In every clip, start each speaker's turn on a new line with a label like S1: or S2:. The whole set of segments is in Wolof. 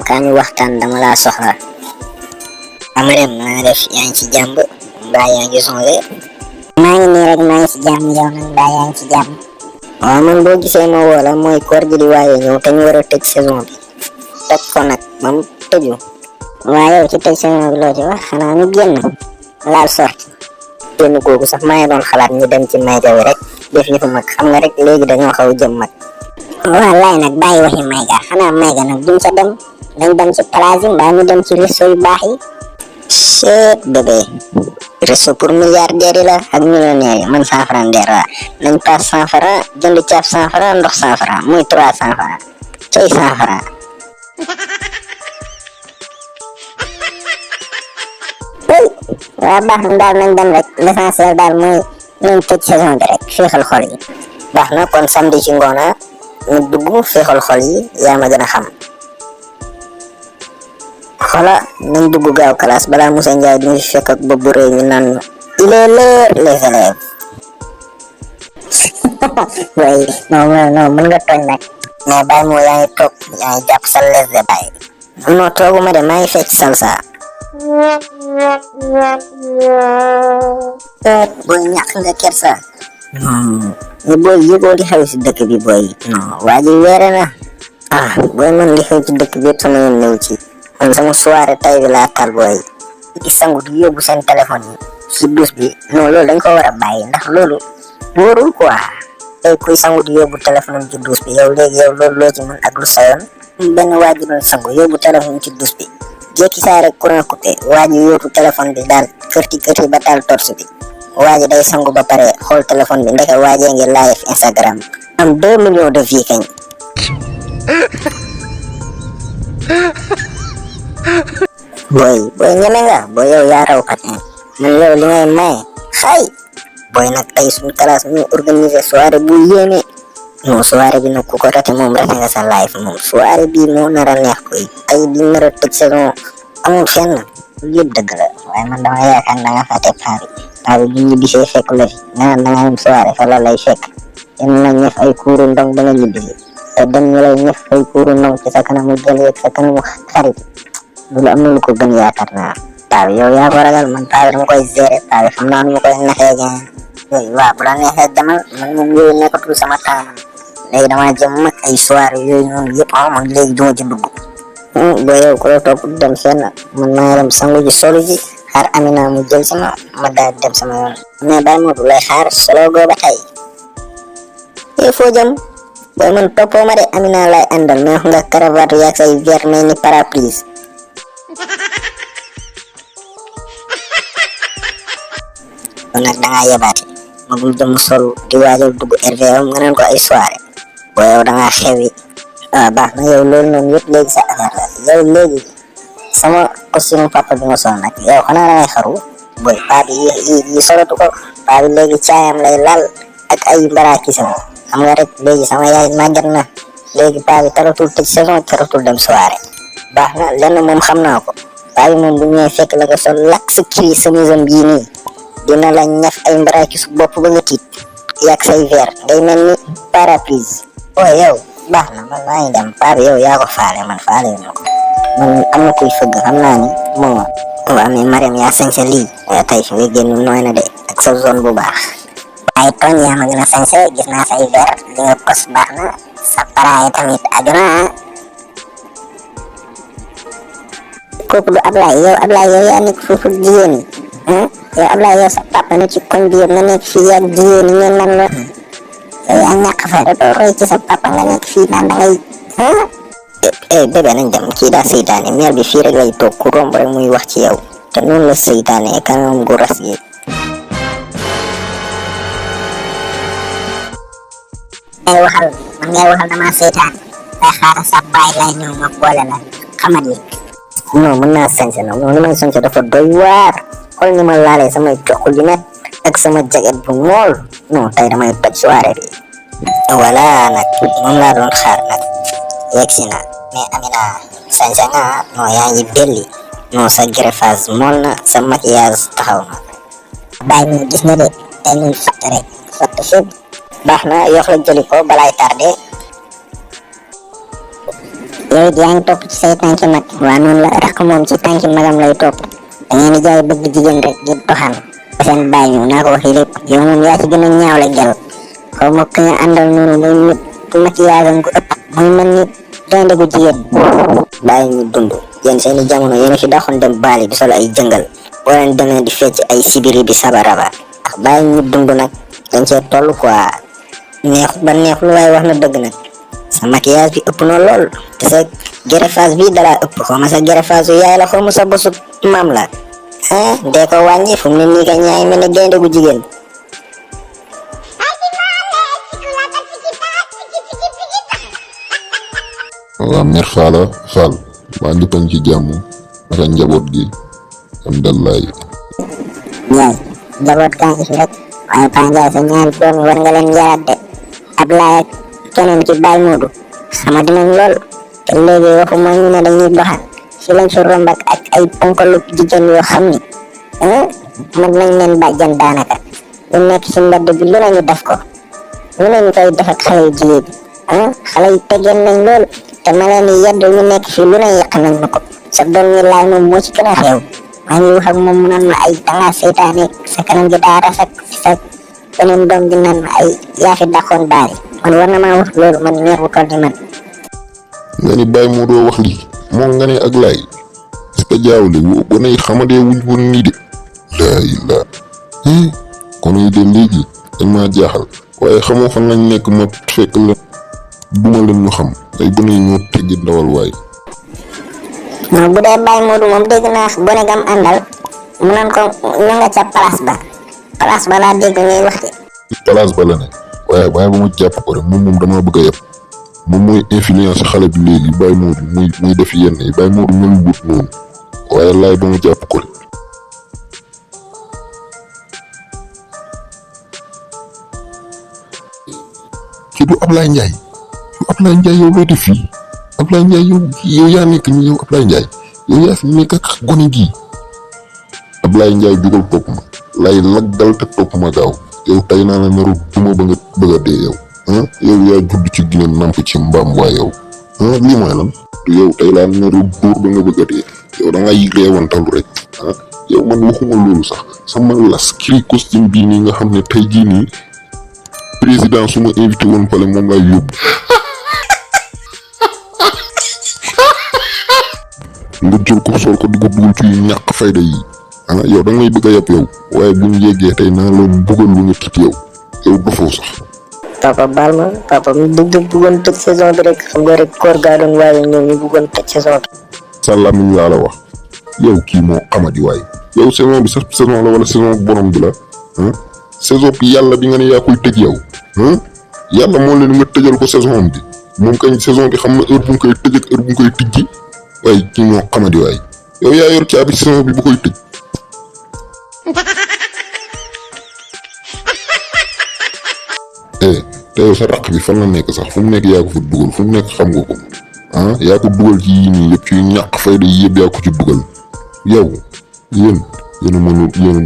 S1: kaa ñu waxtaan dama laa soxla. Amarem naa def yaa ngi ci jàmm mbaa yaa ngi songe.
S2: maa ngi nii rek maa ngi ci jàmm yow nag mbaa yaa ngi ci jàmm.
S1: waaw man boo gisee ma woo la mooy koor gi di waaye ñëw te ñu war a tëj saison bi toj ko nag ba mu tëju.
S2: waaw yow ci tëj saison bi loo ci wax xanaa ñu génn laal sorti.
S1: génn googu sax maa ngi doon xalaat ñu dem ci mayga wi rek def ñu fa mag xam nga rek léegi dañoo xaw a jëm mag.
S2: wallaay nag bàyyi waxi mayga xanaa mayga nag duñ ca dem dañ dem ci plage yi mbaa ñu dem ci resto yu baax yi.
S1: cheet bébé resto pour milliardaires yi la ak millionnaires yi man 100 francs der la nañ paas 100 francs jënd caaf 100 francs ndox 100 francs muy 300 francs cay 100 francs.
S2: waaw baax na daal nañ dem rek l'essentiel daal mooy nañ tëj saison bi rek féexal xol yi.
S1: baax na kon samedi ci ngoona ñu dugg féexal xol yi yaa ma gën a xam. xola nañ dugg gaaw classe balaa Moussa Ndiaye duñu fekk ak bopp bu rëy ñu naan il est l'heure les élèves.
S2: waaye non mën nga tooñ nag.
S1: mais bàyyi moo yaa ngi toog yaa ngi jàpp sa les de bàyyi. non tooguma de maa ngi fecc salsa. booy ñàkk nga kersa. non booy yëgoo li xew si dëkk bi booy. non waa ji weere na. ah booy man li xew ci dëkk bi yëpp sama yoon ñëw ci. man sama soirée tay bi laa tal booy. di sangu di yóbbu seen téléphone yi si bus bi non loolu dañ ko war a bàyyi ndax loolu wóorul quoi. tey kuy sangu di yóbbu téléphone ci douche bi yow léegi yow loolu loo ci mën ak lu sayoon. benn waa ji doon sangu yóbbu téléphone ci douche bi jékki saa rek courant coupé waa ji yóbbu téléphone bi daal kërti ba taal torse bi. waa ji day sangu ba pare xool téléphone bi ndeke waa jee ngi live Instagram am 2 millions de vues kañ. booy ñeme nga booy yow yaa raw patin man yow li ngay maye xay booy nag tey suñu classe ñu organiser soirée bu yéeme. non soirée bi nag ku ko rate moom rate nga sa live moom soirée bii moo nar a neex koy tey di nar a tëj saison amul fenn yëpp dëgg la waaye man dama yaakaar da nga fàtte paa bi bu ñibbisee fekk la fi nga da nga am soirée fa la lay fekk dem na ñëf ay kuuru ndong ba nga ñibbisi te dem ñu lay ñëf ay kuuru ndong ci sa kanamu jël ak sa kanamu xarit loolu am na lu ko gën yaakaar naa. paa bi yow yaa ko ragal man paa bi dama koy gérer paa bi xam naa nu ma koy naxee gën yooyu waaw bu la neexee demal man moom yooyu nekkatul sama temps léegi damaa jëm mag ay soirée yooyu noonu yëpp man léegi duma ci dugg. ba yow ko la topp dem fenn man maa dem sangu ji solu ji xaar Amina mu jël sama ma daal dem sama yoon. mais bàyyi ma du lay xaar solo goo ba tey. yow foo jëm booy man toppoo ma de Amina lay àndal mais nga cravate yaag say verre mel ni parapluie. kon nag da ngaa yebaate magum jëm sol di waajal dugg RVM nga naan ko ay soirée booy yow da ngaa xewi. waaw baax na yow loolu noonu yëpp léegi sa affaire la yow léegi sama costume papa bi nga sol nag yow xanaa da ngay xaru booy paa bi yi solatu ko paa bi léegi caayam lay lal ak ay mbarakisam xam nga rek léegi sama yaay màgget na léegi paa bi taratul tëj saison taratul dem soirée. baax na lenn moom xam naa ko paa bi moom bu ñëwee fekk la ko sol lak sa kii chemise bii nii dina la ñaf ay mbarakisu bopp ba nga tiit yàgg say verre ngay mel ni parapluie. yow baax na man maa ngi dem paa bi yow yaa ko faale man faale ma ko man am na kuy fëgg xam naa ni moom waaw mais Mariam yaa sañse lii tey fi nga génn nooy na de ak sa zone bu baax. waaye tooñ yaa ma gën a sañse gis naa say verre li nga kos baax na sa paraay tamit aju na kooku du Ablaye yow yaa nekk foofu jigéen ñi yow Ablaye yow sa papa ne ci koñ bi yëpp nga nekk fii ak jigéen ñi ngeen nan la yow yaa ñàkk fa doo roy ci sa papa nga nekk fii naan da ngay bébé nañ dem kii daa seytaane mère bi fii rek lay toog ku romb rek muy wax ci yow te noonu la seytaane kanam gu ras gi.
S2: waxal man ngay waxal dama seytaan ay xaaral sa baay lay ñëw ma boole la xamat yi.
S1: non mën naa sañse nag moom li may sañse dafa doy waar xool ni ma laalee samay jox li net ak sama jaget bu mool non tey damay toj soirée bi. voilà nag moom laa doon xaar nag yegg si na mais Amina sañse nga non yaa ngi belli non sa greffage mool na sa maquillage taxaw na.
S2: bàyyi ñu gis na de tey ñuy fatt rek fatt fépp.
S1: baax na yox la jëli ko balaay tardé.
S2: yow it yaa ngi topp ci say tànki mag waa noonu la rakk moom ci tànki magam lay topp da ngeen di jaay bëgg jigéen rek di doxaan ba seen bàyyi ñu naa ko waxi lépp yow moom yaa ci gën a ñaaw la gel xaw ma ka nga àndal noonu muy nit maquillage gu ëpp muy mel ni gaynde gu jigéen.
S1: bàyyi ñu dund yéen seeni jamono yéen a fi daxoon dem baali di sol ay jëngal boo leen demee di fecc ay sibiri di sabaraba ak bàyyi ñu dund nag dañ cee toll quoi neexut ba neexul waaye wax na dëgg nag sa maquillage bi ëpp na lool te sa greffage bi dalaa ëpp xaw ma sa greffage yu yaay la xaw ma sa bosu maam la dee ko wàññi fu mu ne nii ka ñaay mel ne gaynde gu jigéen.
S3: waaw mer Fala Fall maa ngi tënk ci jàmm naka njaboot gi alhamdulilah.
S2: Njaay njaboot kaa ngi fi rek waaye Paa Njaay sa ñaari doom yi war nga leen yaraat de Ablaye ak keneen ki Baye Modou sama dinañ lool te léegi waxu mooy ñu ne dañuy doxal fi lañ fi romb ak ay ponkalu jigéen yoo xam ni mën nañ leen bàjjan daanaka ñu nekk ci mbedd bi lu nañu def ko lu nañu koy def ak xale yu jigéen xale yi teggeen nañ lool te ma leen di yedd ñu nekk fii lu ne yàq nañ ma ko sa doom ñi laay moom moo ci gën a xew maa ngi wax ak moom mu naan ma ay dangaa seytaane sa kanam gi daa rafet sa beneen doom bi naan ma ay yaa fi dàqoon daal man war na maa wax loolu man meer bu toll ni man.
S3: nga ni Baye moo doo wax lii moo nga ne ak laay est-ce que jaawle wu ba nay xamadee wuñ woon nii de laa ilaa kon yi de léegi dañ maa jaaxal waaye xamoo fan lañ nekk ma fekk la duma leen ñu xam ay bu ne ñoo teggi ndawal waay.
S2: non bu dee Baye Modou moom dégg naa bone gam àndal mu naan ko ñu nga ca place ba laa dégg ngay wax de.
S3: place ba la ne waaye ba ma jàpp ko rek moom damaa bëgg a yeb moom mooy influence xale bi léegi Baye Modou muy def yenn yi Baye Modou melu wut noonu waaye laay ba ma jàpp ko rek. ci du Ablaye Ndiaye yow looy def fii Ablaye Ndiaye yow yaa nekk nii yow Ablaye Ndiaye yow yaa fi nekk ak gone gii Ablaye Ndiaye jugal topp ma lay laggal te topp ma gaaw yow tey naa la naru duma ba nga bëgg a dee yow yow yaa judd ci gineem namp ci mbaam waay yow lii mooy lan yow tey laa naru dóor ba nga bëgg a dee yow da ngay reewantalu rek yow man waxuma loolu sax sama las kii costume bii nii nga xam ne tey jii nii président su ma invité woon pale moom laay yóbbu nga jël ko sol ko di ko dugal ci ñàkk fayda yi yow da ngay bëgg a yab yow waaye bu ñu yeggee tey naa la mbugal lu nga tit yow dofoo sax.
S1: papa baal ma papa mi bëggoon tëj saison bi rek xam nga rek koor gaa doon waaye ñëw ñu bëggoon tëj saison bi.
S3: sàllamiñ laa la wax yow kii moo xamadi waaye yow saison bi sax saison la wala saison borom bi la saison bi yàlla bi nga ne yaa koy tëj yow yàlla moo leen nga tëjal ko saison bi moom kañ saison bi xam na heure bu nga koy tëj ak heure bu nga koy tijji waaye kii moo xamadi waaye yow yaa yor caabi saison bi bu koy tëj. te yow sa raq bi fan la nekk sax fu mu nekk yaa ko fa dugal fu mu nekk xam nga ko yaa ko dugal ci yii nii yëpp ci ñàkk fayda yi yëpp yaa ko ci dugal yow yéen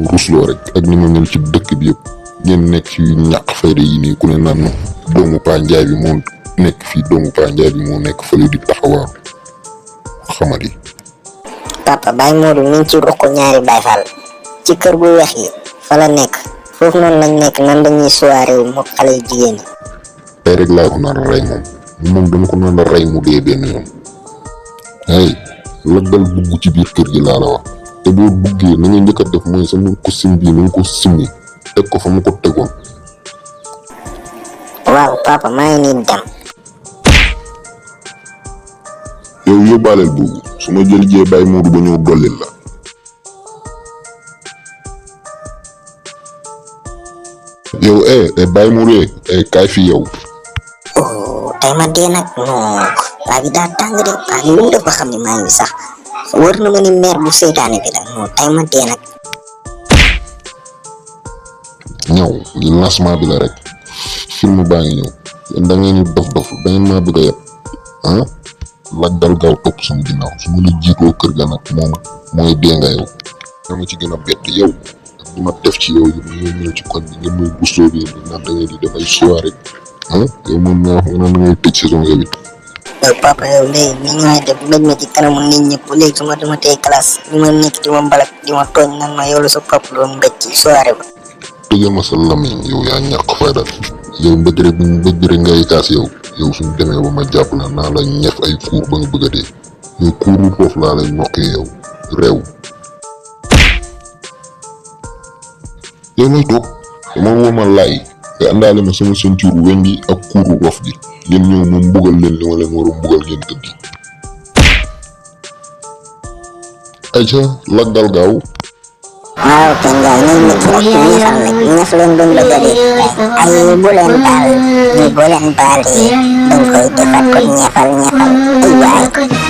S3: a rusloo rek ak ni ma mel ci dëkk bi yëpp ngeen nekk ci ñàkk fayda yi nii ku ne naan doomu Paa Njaay bi moo nekk fii doomu Paa Njaay bi moo nekk fële di taxawaaru xamadi.
S1: papa Baye Modou mi ngi ci ruq ñaari Baye Fall ci kër gu weex yi fa la nekk foofu noonu lañ nekk nan dañuy soirée wu moom xale yu jigéen ñi.
S3: tey rek laa ko naan a rey moom dama ko naan a rey mu dee benn yoon laggal dugg ci biir kër gi laa la wax te boo duggee na nga njëkk a def mooy sama costume bii na nga ko simmi teg ko fa mu ko tegoon.
S1: waaw papa maa ngi nii dem.
S3: yow yóbbaaleel boobu su ma jëlijee Baye Modou ba ñëw dollil la. yow Baye Modou kaay fi yow.
S1: tey ma dee nag non waa ji daa tàng de waa ji lu mu def ba xam ne maa ngi sax wër na ma ni meer bu seytaane bi la non tey ma dee nag.
S3: ñëw li lancement bi la rek film baa ngi ñëw yéen da ngeen di dof da ngeen maa bëgg a yeb laggal gaaw topp sama ginnaaw su ma la jiitoo kër ga nag moom mooy dee nga yow. dama ci gën a bett yow ak li ma def ci yow yi nga ñëw ci koñ bi ngeen may gustoo bi naan da ngeen di def ay soirée yow moom nga wax nga naan da ngay tëj saison yow it.
S1: yow papa yow léegi ni ñu may def mbéj ma ci kanamu nit ñëpp léegi su ma dama tey classe ñu ma nekk di ma mbalak di ma tooñ nan ma yow la sa papa doon mbéj ci soirée ba.
S3: tëjal ma sa lamiñ yow yaa ñàkk fayda yow mbëgg rek ngay kaas yow suñ demee ba ma jàpp la naa la ñef ay kuur ba nga bëgg a dee yow kuuru foofu laa lay nokkee yow réew. yow lay toog dama woo ma laay nga àndaale ma sama ceinture weñ gi ak kuuru rof gi ngeen ñëw moom mbugal leen li ma leen war a mbugal ngeen tëddi. ayca laggal gaaw.
S2: waaw kay Ndiaye nañ nekk rek ñeefal rek ñeef leen doon bëgg a dee ay bu leen baal ñu boo leen baalee dañ koy defaat ko ñeefal ay waay